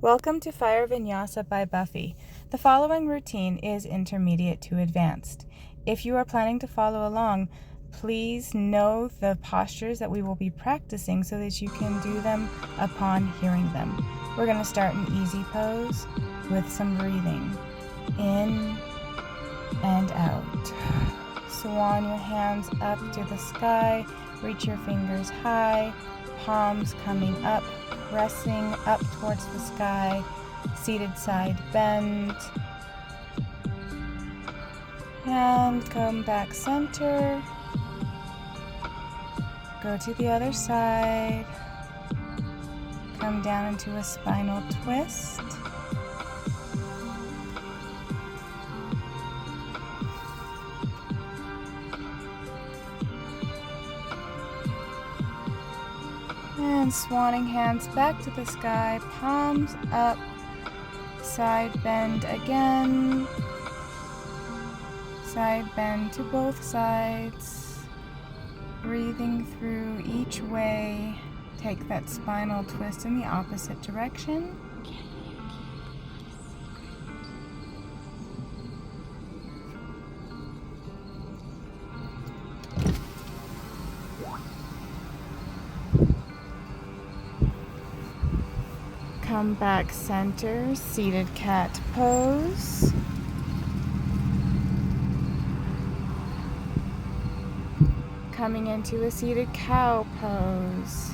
Welcome to Fire Vinyasa by Buffy. The following routine is intermediate to advanced. If you are planning to follow along, please know the postures that we will be practicing so that you can do them upon hearing them. We're going to start an easy pose with some breathing. In and out. Swan your hands up to the sky. Reach your fingers high. Palms coming up, pressing up towards the sky. Seated side bend. And come back center. Go to the other side. Come down into a spinal twist. And swanning hands back to the sky, palms up, side bend again, side bend to both sides, breathing through each way. Take that spinal twist in the opposite direction. Come back center, seated cat pose. Coming into a seated cow pose.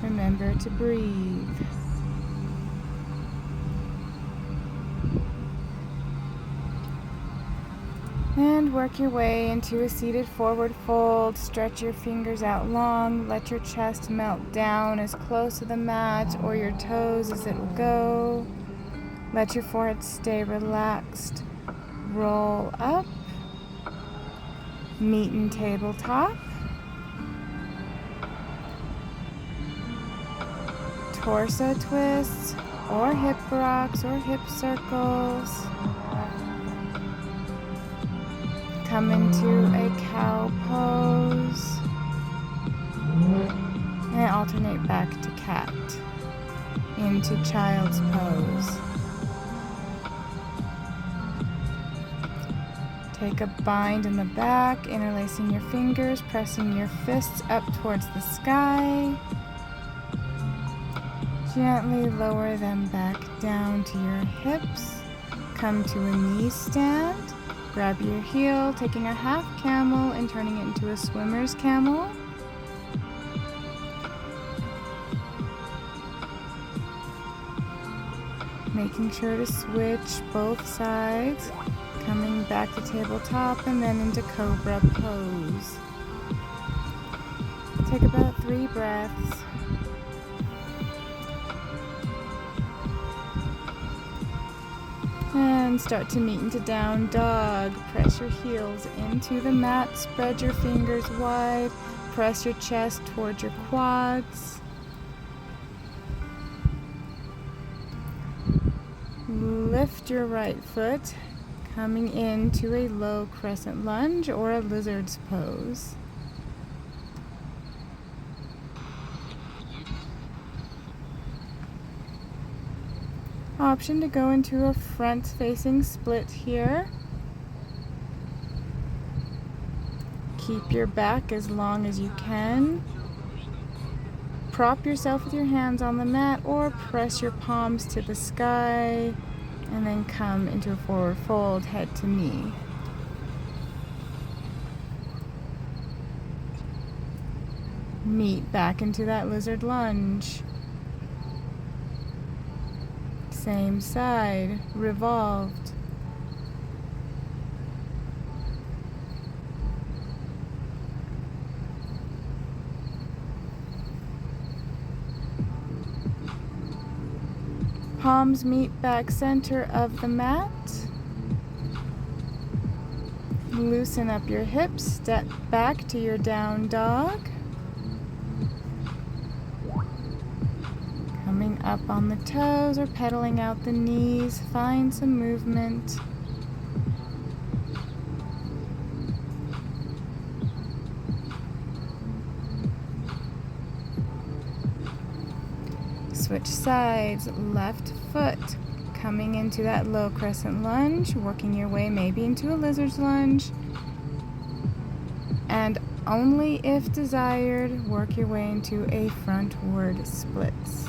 Remember to breathe. And work your way into a seated forward fold. Stretch your fingers out long. Let your chest melt down as close to the mat or your toes as it will go. Let your forehead stay relaxed. Roll up. Meet in tabletop. Torso twists or hip rocks or hip circles. Come into a cow pose and alternate back to cat, into child's pose. Take a bind in the back, interlacing your fingers, pressing your fists up towards the sky. Gently lower them back down to your hips. Come to a knee stand. Grab your heel, taking a half camel and turning it into a swimmer's camel. Making sure to switch both sides. Coming back to tabletop and then into cobra pose. Take about 3 breaths. And start to meet into down dog. Press your heels into the mat. Spread your fingers wide. Press your chest towards your quads. Lift your right foot, coming into a low crescent lunge or a lizard's pose. Option to go into a front-facing split here. Keep your back as long as you can. Prop yourself with your hands on the mat or press your palms to the sky and then come into a forward fold, head to knee. Meet back into that lizard lunge. Same side, revolved. Palms meet back center of the mat. Loosen up your hips, step back to your down dog. Coming up on the toes or pedaling out the knees, find some movement. Switch sides, left foot coming into that low crescent lunge, working your way maybe into a lizard's lunge, and only if desired, work your way into a frontward splits.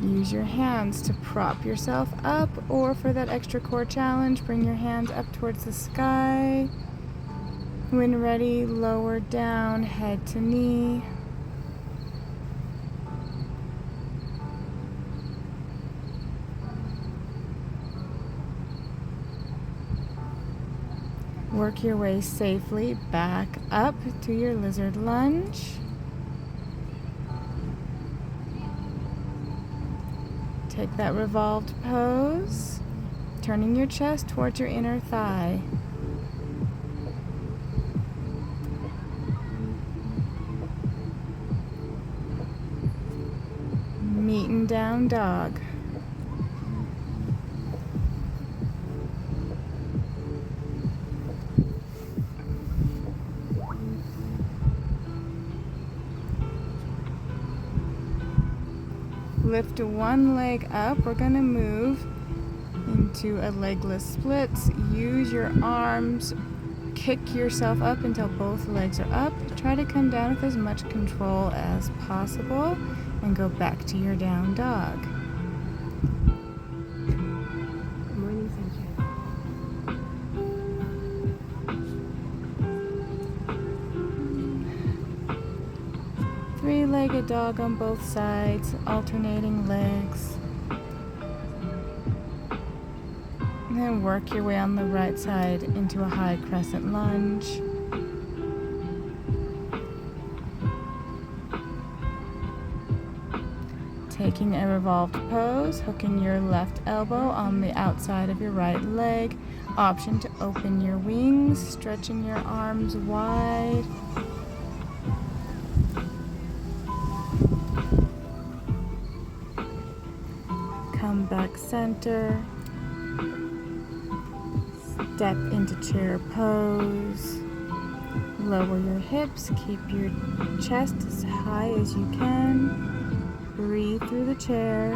Use your hands to prop yourself up, or for that extra core challenge, bring your hands up towards the sky. When ready, lower down, head to knee. Work your way safely back up to your lizard lunge. Take that revolved pose, turning your chest towards your inner thigh. Meet and down dog. Lift one leg up. We're going to move into a legless splits. Use your arms. Kick yourself up until both legs are up. Try to come down with as much control as possible and go back to your down dog. Good morning, sunshine. Three-legged dog on both sides, alternating legs. And then work your way on the right side into a high crescent lunge. Taking a revolved pose, hooking your left elbow on the outside of your right leg. Option to open your wings, stretching your arms wide. Come back center. Step into chair pose. Lower your hips, keep your chest as high as you can. Breathe through the chair.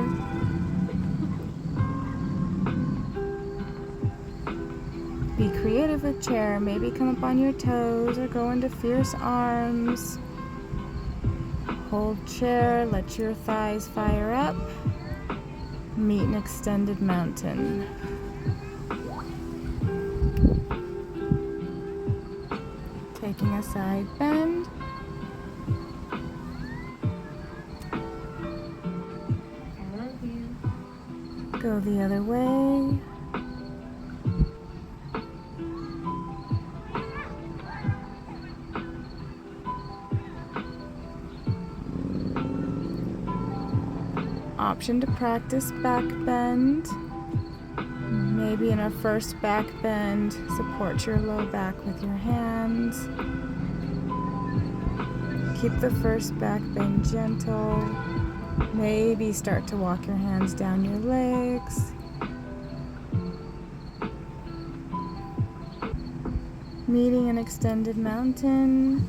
Be creative with chair. Maybe come up on your toes or go into fierce arms. Hold chair, let your thighs fire up. Meet an extended mountain. Taking a side bend. Go the other way. Option to practice back bend. Maybe in a first back bend, support your low back with your hands. Keep the first back bend gentle. Maybe start to walk your hands down your legs. Meeting an extended mountain.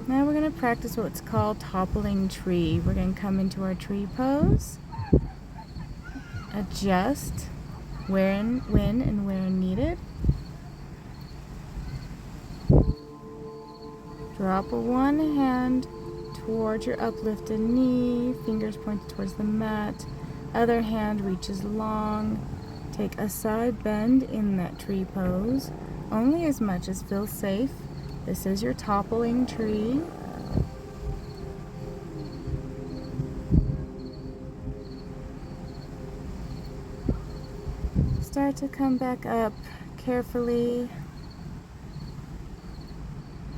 Now we're going to practice what's called toppling tree. We're going to come into our tree pose. Adjust when and where needed. Drop one hand towards your uplifted knee, fingers pointed towards the mat. Other hand reaches long. Take a side bend in that tree pose, only as much as feels safe. This is your toppling tree. Start to come back up carefully.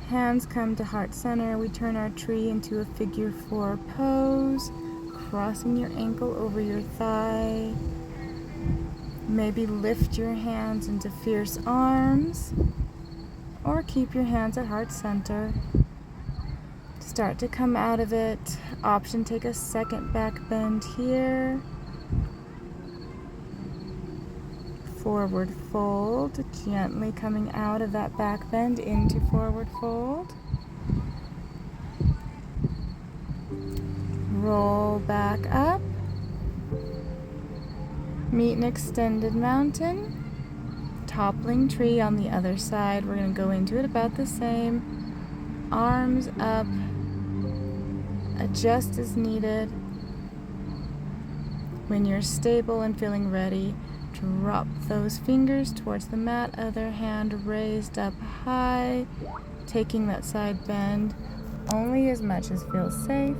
Hands come to heart center. We turn our tree into a figure 4 pose, crossing your ankle over your thigh. Maybe lift your hands into fierce arms, or keep your hands at heart center. Start to come out of it. Option, take a second back bend here. Forward fold, gently coming out of that back bend into forward fold. back up. Meet an extended mountain. Toppling tree on the other side. We're going to go into it about the same. Arms up. Adjust as needed. When you're stable and feeling ready, drop those fingers towards the mat. Other hand raised up high. Taking that side bend only as much as feels safe.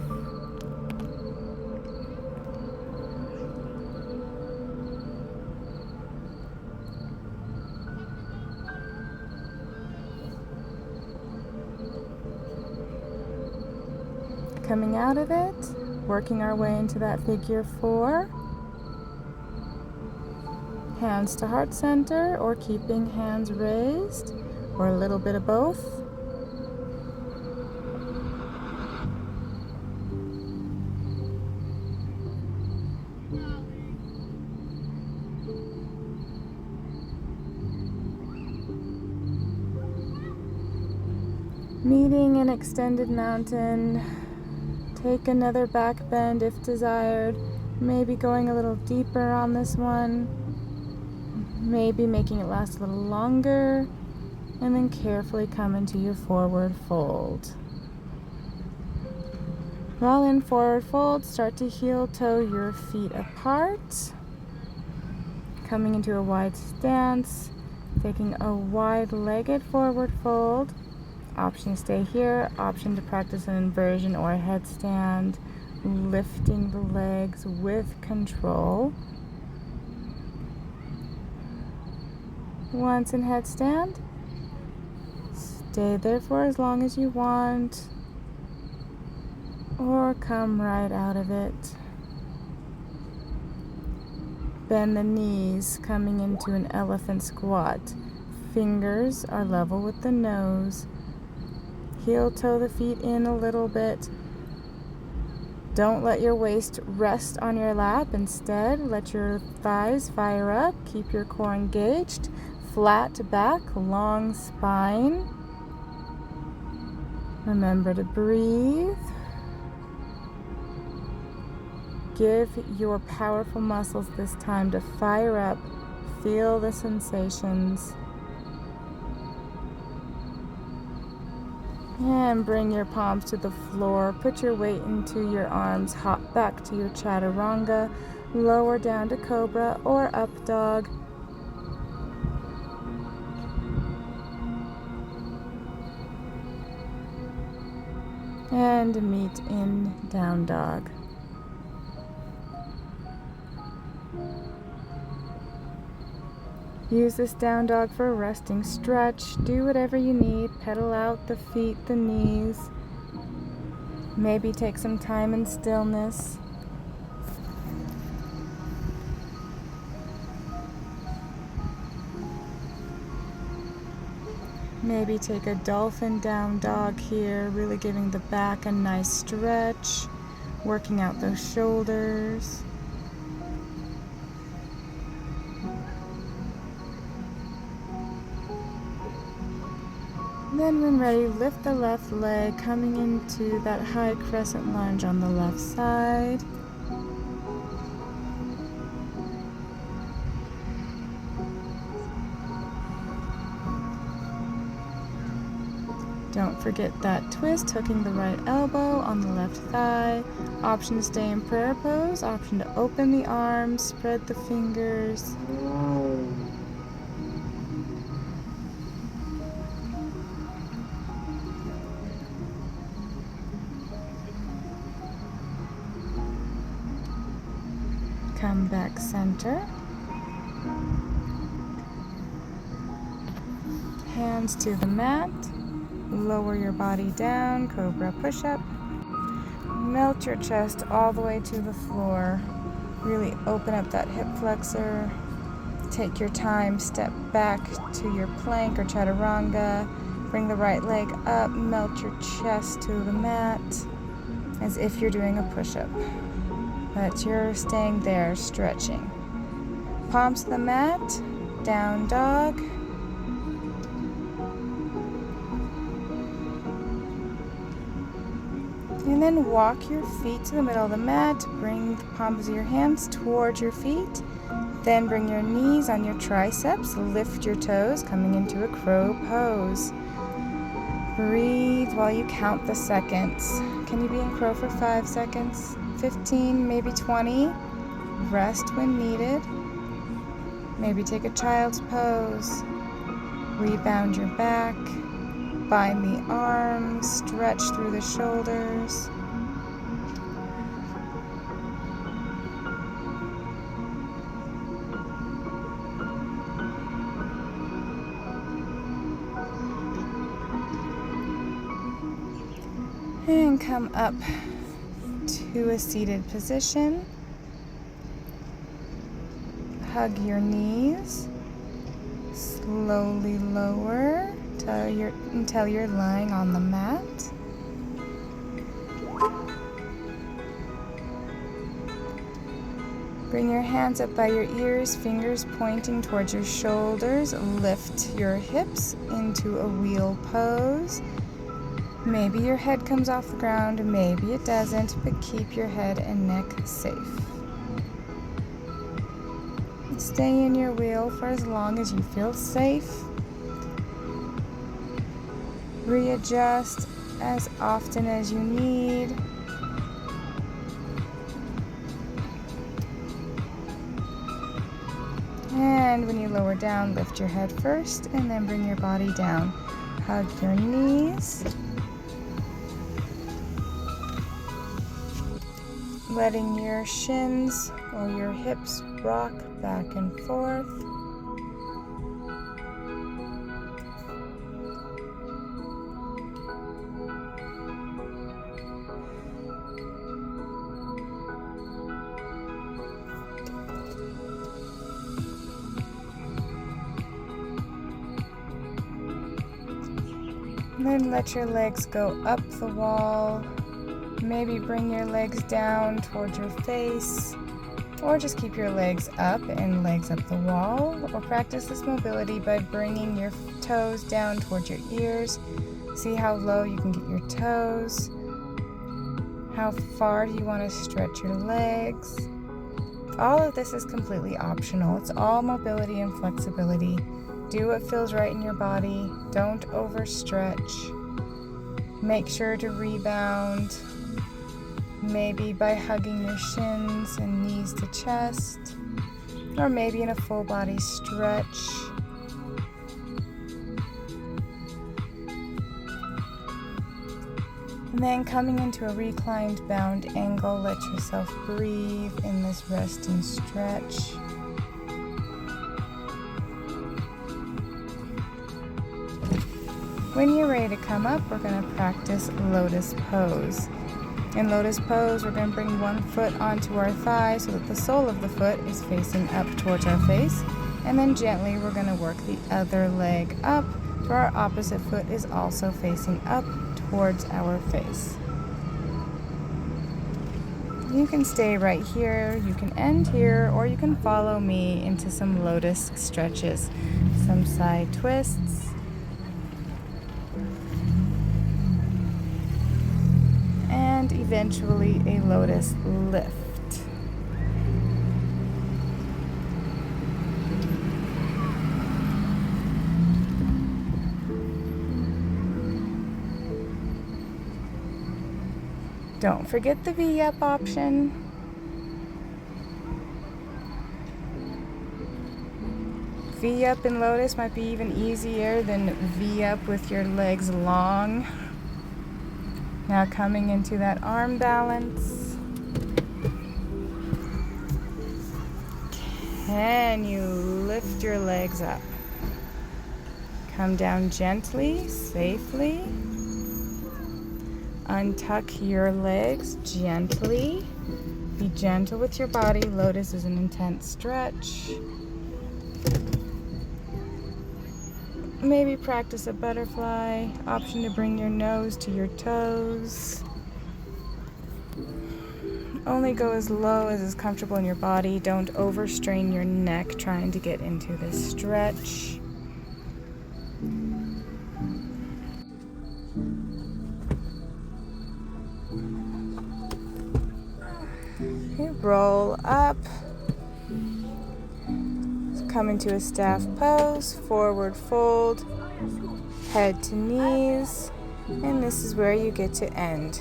Coming out of it, working our way into that figure 4. Hands to heart center, or keeping hands raised, or a little bit of both. Meeting an extended mountain. Take another back bend if desired. Maybe going a little deeper on this one. Maybe making it last a little longer. And then carefully come into your forward fold. While in forward fold, start to heel toe your feet apart. Coming into a wide stance. Taking a wide-legged forward fold. Option to stay here, option to practice an inversion or a headstand, lifting the legs with control. Once in headstand, stay there for as long as you want, or come right out of it. Bend the knees, coming into an elephant squat. Fingers are level with the nose. Heel toe the feet in a little bit. Don't let your waist rest on your lap. Instead, let your thighs fire up. Keep your core engaged. Flat back, long spine. Remember to breathe. Give your powerful muscles this time to fire up. Feel the sensations. And bring your palms to the floor. Put your weight into your arms. Hop back to your chaturanga. Lower down to cobra or up dog. And meet in down dog. Use this down dog for a resting stretch. Do whatever you need. Pedal out the feet, the knees. Maybe take some time in stillness. Maybe take a dolphin down dog here, really giving the back a nice stretch, working out those shoulders. Then when ready, lift the left leg, coming into that high crescent lunge on the left side. Don't forget that twist, hooking the right elbow on the left thigh. Option to stay in prayer pose, option to open the arms, spread the fingers. Come back center. Hands to the mat. Lower your body down, cobra push-up. Melt your chest all the way to the floor. Really open up that hip flexor. Take your time, step back to your plank or chaturanga. Bring the right leg up, melt your chest to the mat as if you're doing a push-up. But you're staying there, stretching. Palms to the mat, down dog. And then walk your feet to the middle of the mat. Bring the palms of your hands towards your feet. Then bring your knees on your triceps. Lift your toes, coming into a crow pose. Breathe while you count the seconds. Can you be in crow for 5 seconds? 15, maybe 20. Rest when needed. Maybe take a child's pose. Rebound your back. Bind the arms. Stretch through the shoulders. And come up to a seated position. Hug your knees. Slowly lower until you're lying on the mat. Bring your hands up by your ears, fingers pointing towards your shoulders. Lift your hips into a wheel pose. Maybe your head comes off the ground, maybe it doesn't, but keep your head and neck safe. Stay in your wheel for as long as you feel safe. Readjust as often as you need. And when you lower down, lift your head first and then bring your body down. Hug your knees. Letting your shins or your hips rock back and forth. And then let your legs go up the wall. Maybe bring your legs down towards your face, or just keep your legs up and legs up the wall, or practice this mobility by bringing your toes down towards your ears. See how low you can get your toes. How far do you want to stretch your legs? All of this is completely optional. It's all mobility and flexibility. Do what feels right in your body. Don't overstretch. Make sure to rebound. Maybe by hugging your shins and knees to chest, or maybe in a full body stretch. And then coming into a reclined bound angle, let yourself breathe in this rest and stretch. When you're ready to come up, we're going to practice lotus pose. In lotus pose, we're going to bring one foot onto our thigh so that the sole of the foot is facing up towards our face. And then gently, we're going to work the other leg up so our opposite foot is also facing up towards our face. You can stay right here, you can end here, or you can follow me into some lotus stretches, some side twists. And eventually a lotus lift. Don't forget the V-up option. V-up in lotus might be even easier than V-up with your legs long. Now coming into that arm balance. Can you lift your legs up? Come down gently, safely. Untuck your legs gently. Be gentle with your body. Lotus is an intense stretch. Maybe practice a butterfly. Option to bring your nose to your toes. Only go as low as is comfortable in your body. Don't overstrain your neck trying to get into this stretch. Roll up. Come into a staff pose, forward fold, head to knees, and this is where you get to end.